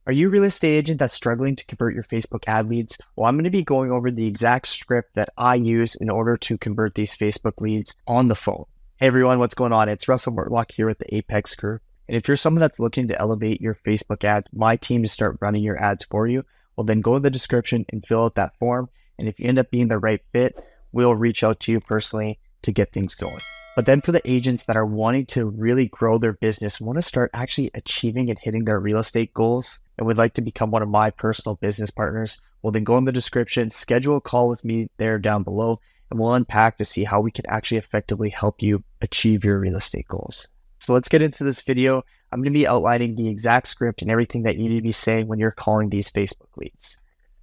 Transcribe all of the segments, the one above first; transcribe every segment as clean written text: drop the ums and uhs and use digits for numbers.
Are you a real estate agent that's struggling to convert your Facebook ad leads? Well, I'm going to be going over the exact script that I use in order to convert these Facebook leads on the phone. Hey everyone, what's going on? It's Russell Mortlock here with the Apex Group. And if you're someone that's looking to elevate your Facebook ads, my team to start running your ads for you, well then go to the description and fill out that form. And if you end up being the right fit, we'll reach out to you personally to get things going. But then for the agents that are wanting to really grow their business, want to start actually achieving and hitting their real estate goals, and would like to become one of my personal business partners, well then go in the description, schedule a call with me there down below, and we'll unpack to see how we can actually effectively help you achieve your real estate goals. So let's get into this video. I'm going to be outlining the exact script and everything that you need to be saying when you're calling these Facebook leads.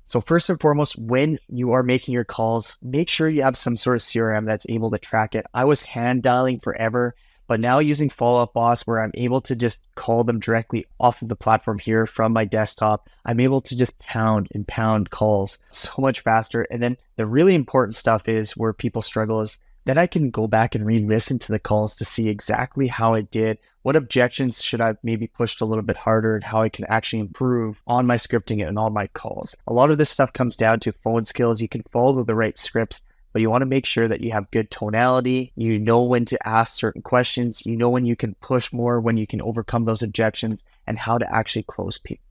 So first and foremost, when you are making your calls, make sure you have some sort of CRM that's able to track it. I was hand dialing forever, but now using Follow Up Boss, where I'm able to just call them directly off of the platform here from my desktop, I'm able to just pound and pound calls so much faster. And then the really important stuff is where people struggle is then I can go back and re-listen to the calls to see exactly how it did, what objections should I maybe pushed a little bit harder, and how I can actually improve on my scripting and on my calls. A lot of this stuff comes down to phone skills. You can follow the right scripts, but you want to make sure that you have good tonality. You know when to ask certain questions. You know when you can push more, when you can overcome those objections, and how to actually close people.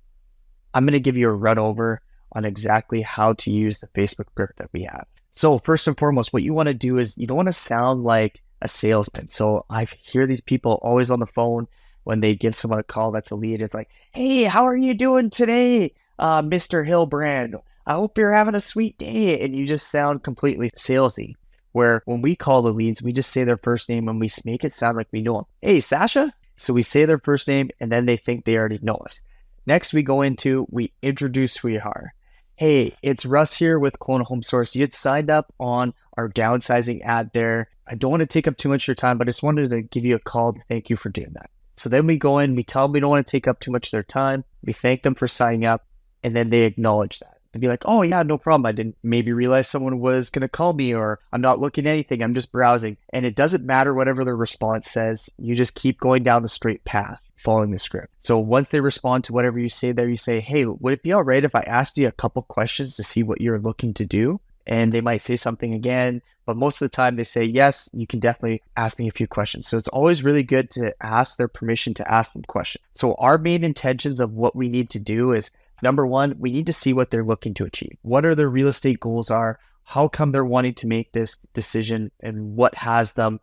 I'm going to give you a run over on exactly how to use the Facebook script that we have. So first and foremost, what you want to do is you don't want to sound like a salesman. So I hear these people always on the phone when they give someone a call that's a lead. It's like, hey, how are you doing today, Mr. Hillbrand? I hope you're having a sweet day. And you just sound completely salesy. Where when we call the leads, we just say their first name and we make it sound like we know them. Hey, Sasha? So we say their first name and then they think they already know us. Next, we introduce who you are. Hey, it's Russ here with Kelowna Home Source. You had signed up on our downsizing ad there. I don't want to take up too much of your time, but I just wanted to give you a call to thank you for doing that. So then we go in, we tell them we don't want to take up too much of their time. We thank them for signing up, and then they acknowledge that. They'd be like, oh yeah, no problem. I didn't maybe realize someone was going to call me, or I'm not looking at anything. I'm just browsing. And it doesn't matter whatever their response says. You just keep going down the straight path, following the script. So once they respond to whatever you say there, you say, hey, would it be all right if I asked you a couple questions to see what you're looking to do? And they might say something again, but most of the time they say, yes, you can definitely ask me a few questions. So it's always really good to ask their permission to ask them questions. So our main intentions of what we need to do is, number one, we need to see what they're looking to achieve. What are their real estate goals are? How come they're wanting to make this decision, and what has them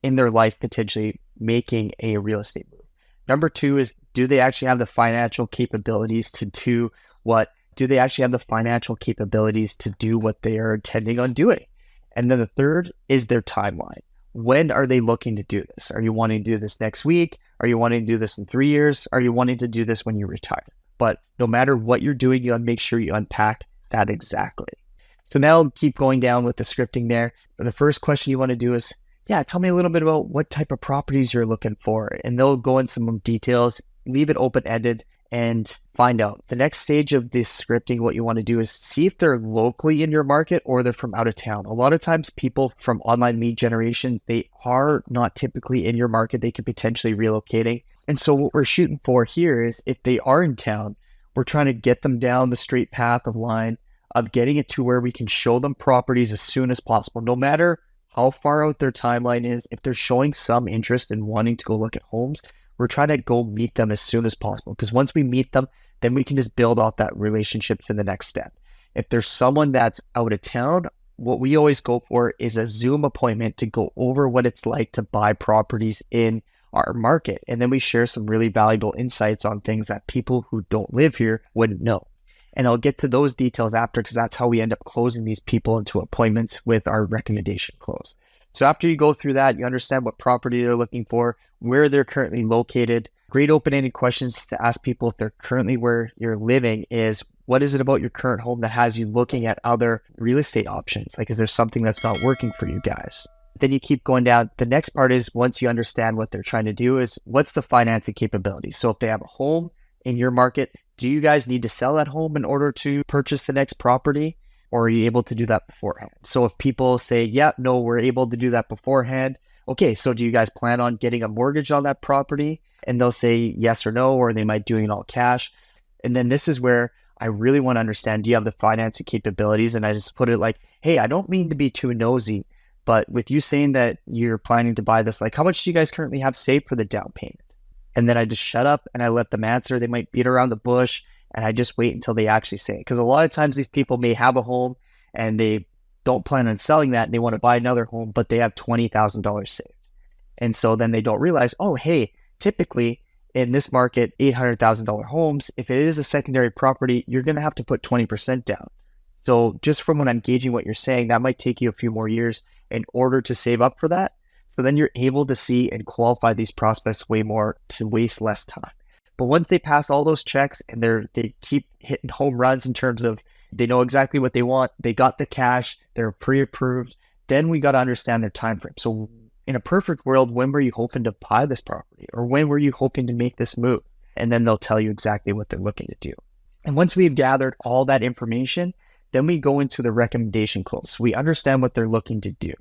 in their life potentially making a real estate move? Number two is, do they actually have the financial capabilities to do what? Do they actually have the financial capabilities to do what they are intending on doing? And then the third is their timeline. When are they looking to do this? Are you wanting to do this next week? Are you wanting to do this in 3 years? Are you wanting to do this when you retire? But no matter what you're doing, you want to make sure you unpack that exactly. So now keep going down with the scripting there. The first question you want to do is, yeah, tell me a little bit about what type of properties you're looking for. And they'll go in some details, leave it open-ended, and find out. The next stage of this scripting, what you want to do is see if they're locally in your market or they're from out of town. A lot of times people from online lead generation, they are not typically in your market. They could potentially relocating. And so what we're shooting for here is, if they are in town, we're trying to get them down the straight path of line of getting it to where we can show them properties as soon as possible. No matter how far out their timeline is, if they're showing some interest in wanting to go look at homes, we're trying to go meet them as soon as possible. Because once we meet them, then we can just build off that relationship to the next step. If there's someone that's out of town, what we always go for is a Zoom appointment to go over what it's like to buy properties in our market. And then we share some really valuable insights on things that people who don't live here wouldn't know. And I'll get to those details after, because that's how we end up closing these people into appointments with our recommendation close. So after you go through that, you understand what property they're looking for, where they're currently located. Great open-ended questions to ask people if they're currently where you're living is, what is it about your current home that has you looking at other real estate options? Like, is there something that's not working for you guys? Then you keep going down. The next part is, once you understand what they're trying to do, is what's the financing capability? So if they have a home in your market, do you guys need to sell that home in order to purchase the next property? Or are you able to do that beforehand? So if people say, yeah, no, we're able to do that beforehand. Okay, so do you guys plan on getting a mortgage on that property? And they'll say yes or no, or they might doing it all cash. And then this is where I really want to understand, do you have the financing capabilities? And I just put it like, hey, I don't mean to be too nosy, but with you saying that you're planning to buy this, like how much do you guys currently have saved for the down payment? And then I just shut up and I let them answer. They might beat around the bush and I just wait until they actually say it. Because a lot of times these people may have a home and they don't plan on selling that and they want to buy another home, but they have $20,000 saved. And so then they don't realize, oh, hey, typically in this market, $800,000 homes, if it is a secondary property, you're going to have to put 20% down. So just from what I'm gauging what you're saying, that might take you a few more years in order to save up for that. So then you're able to see and qualify these prospects way more to waste less time. But once they pass all those checks and they keep hitting home runs in terms of they know exactly what they want, they got the cash, they're pre-approved, then we got to understand their time frame. So in a perfect world, when were you hoping to buy this property? Or when were you hoping to make this move? And then they'll tell you exactly what they're looking to do. And once we've gathered all that information, then we go into the recommendation close. So we understand what they're looking to do.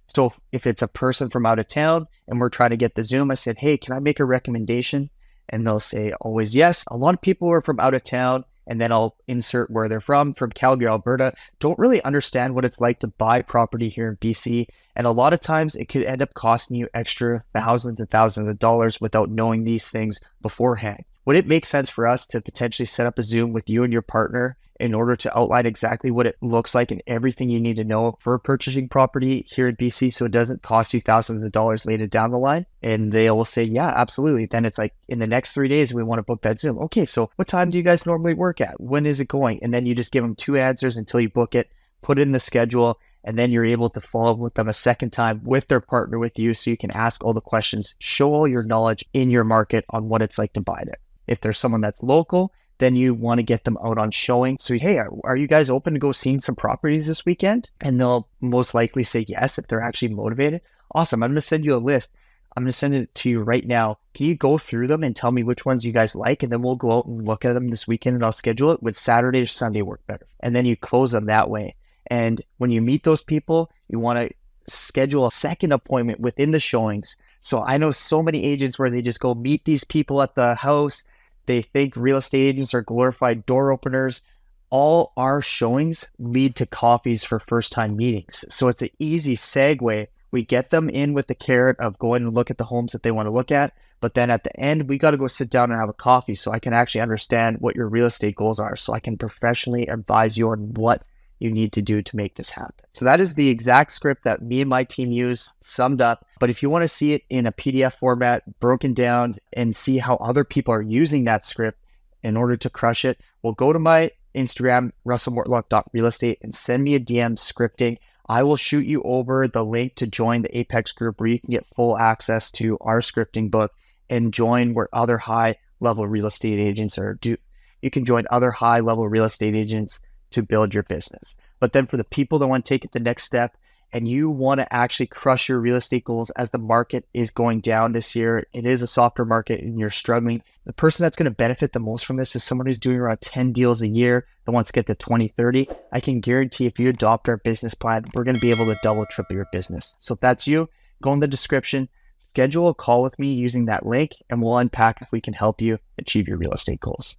So if it's a person from out of town and we're trying to get the Zoom, I said, hey, can I make a recommendation? And they'll say always yes. A lot of people are from out of town, and then I'll insert where they're from Calgary, Alberta, don't really understand what it's like to buy property here in BC. And a lot of times it could end up costing you extra thousands and thousands of dollars without knowing these things beforehand. Would it make sense for us to potentially set up a Zoom with you and your partner in order to outline exactly what it looks like and everything you need to know for purchasing property here in BC so it doesn't cost you thousands of dollars later down the line? And they will say, yeah, absolutely. Then it's like, in the next 3 days, we want to book that Zoom. Okay, so what time do you guys normally work at? When is it going? And then you just give them 2 answers until you book it, put it in the schedule, and then you're able to follow up with them a second time with their partner with you so you can ask all the questions, show all your knowledge in your market on what it's like to buy there. If there's someone that's local, then you want to get them out on showing. So, hey, are you guys open to go seeing some properties this weekend? And they'll most likely say yes if they're actually motivated. Awesome. I'm going to send you a list. I'm going to send it to you right now. Can you go through them and tell me which ones you guys like? And then we'll go out and look at them this weekend and I'll schedule it. Would Saturday or Sunday work better? And then you close them that way. And when you meet those people, you want to schedule a second appointment within the showings. So I know so many agents where they just go meet these people at the house. They think real estate agents are glorified door openers. All our showings lead to coffees for first-time meetings. So it's an easy segue. We get them in with the carrot of going and look at the homes that they want to look at. But then at the end, we got to go sit down and have a coffee so I can actually understand what your real estate goals are so I can professionally advise you on what you need to do to make this happen. So that is the exact script that me and my team use, summed up. But if you want to see it in a PDF format, broken down, and see how other people are using that script in order to crush it, well, go to my Instagram, russellmortlock.realestate, and send me a DM scripting. I will shoot you over the link to join the Apex group where you can get full access to our scripting book and join where other high-level real estate agents are. You can join other high-level real estate agents to build your business. But then for the people that want to take it the next step and you want to actually crush your real estate goals as the market is going down this year, it is a softer market and you're struggling. The person that's going to benefit the most from this is someone who's doing around 10 deals a year that wants to get to 20, 30. I can guarantee if you adopt our business plan, we're going to be able to double, triple your business. So if that's you, go in the description, schedule a call with me using that link, and we'll unpack if we can help you achieve your real estate goals.